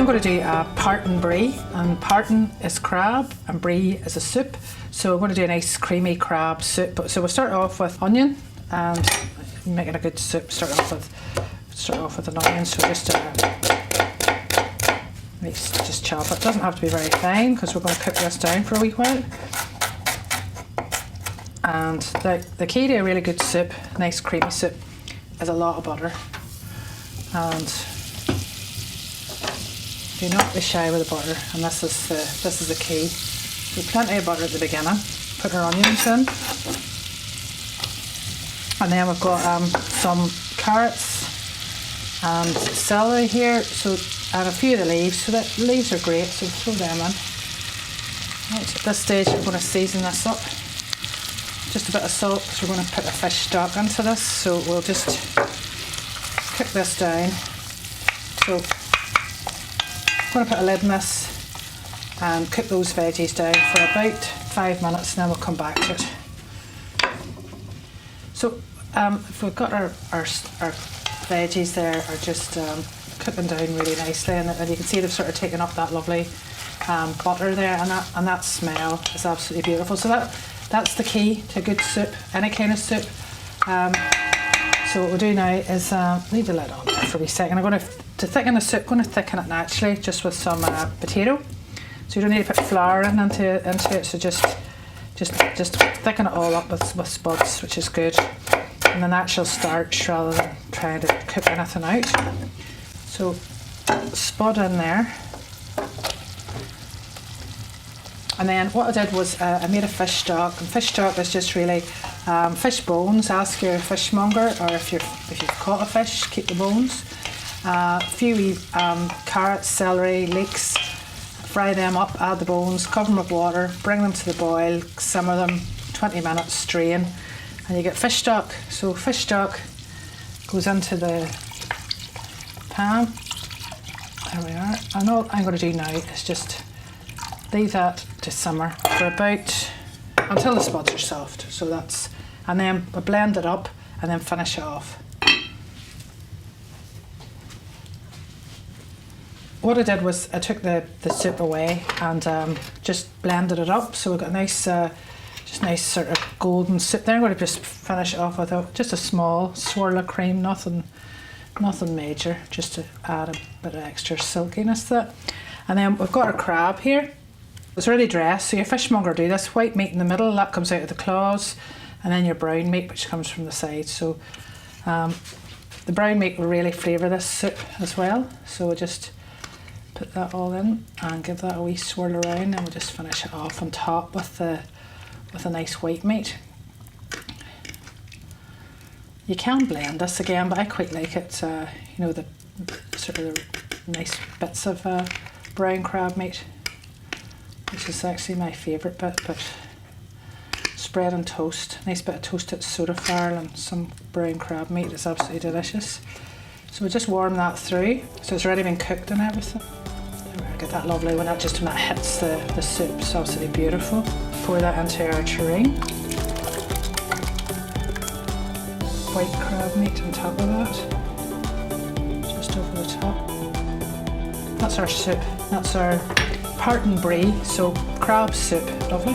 going to do a Partan Bree, and Partan is crab and Bree is a soup. So we're going to do a nice creamy crab soup. So we'll start off with onion, and making a good soup, start off with an onion. So just chop it. It doesn't have to be very fine because we're going to cook this down for a wee while. And the key to a really good soup, nice creamy soup, is a lot of butter. And do not be shy with the butter, and this is the key. So plenty of butter at the beginning. Put our onions in, and then we've got some carrots and celery here. So and a few of the leaves. So the leaves are great. So throw them in. Right, at this stage, we're going to season this up. Just a bit of salt because we're going to put a fish stock into this. So we'll just cook this down. So I'm going to put a lid on this and cook those veggies down for about 5 minutes, and then we'll come back to it. So if we've got our veggies there are just cooking down really nicely, and you can see they've sort of taken up that lovely butter there, and that smell is absolutely beautiful. So that's the key to a good soup, any kind of soup. So what we'll do now is leave the lid on there for a wee second. I'm going to thicken the soup. I'm going to thicken it naturally just with some potato. So you don't need to put flour into it. So just thicken it all up with spuds, which is good, and the natural starch rather than trying to cook anything out. So spud in there. And then what I did was I made a fish stock, and fish stock is just really fish bones. Ask your fishmonger, or if you've caught a fish, keep the bones. A few wee carrots, celery, leeks. Fry them up, add the bones, cover them with water, bring them to the boil, simmer them 20 minutes, strain, and you get fish stock. So fish stock goes into the pan. There we are. And all I'm going to do now is just leave that to simmer for about until the spuds are soft. So that's, and then we blend it up and then finish it off. What I did was I took the soup away and just blended it up. So we've got a nice, just nice sort of golden soup there. I'm going to just finish it off with just a small swirl of cream, nothing major, just to add a bit of extra silkiness to it. And then we've got our crab here. It's already dressed, so your fishmonger will do this. White meat in the middle, that comes out of the claws, and then your brown meat, which comes from the side. So the brown meat will really flavour this soup as well. So we'll just put that all in and give that a wee swirl around, and we'll just finish it off on top with a nice white meat. You can blend this again, but I quite like it. You know, the sort of the nice bits of brown crab meat, which is actually my favourite bit. But spread on toast, nice bit of toasted soda flour and some brown crab meat is absolutely delicious. So we'll just warm that through. So it's already been cooked and everything. Get that lovely when that hits the soup. It's absolutely beautiful. Pour that into our tureen. White crab meat on top of that. Just over the top. That's our soup. That's our Partan Bree. So crab soup. Lovely.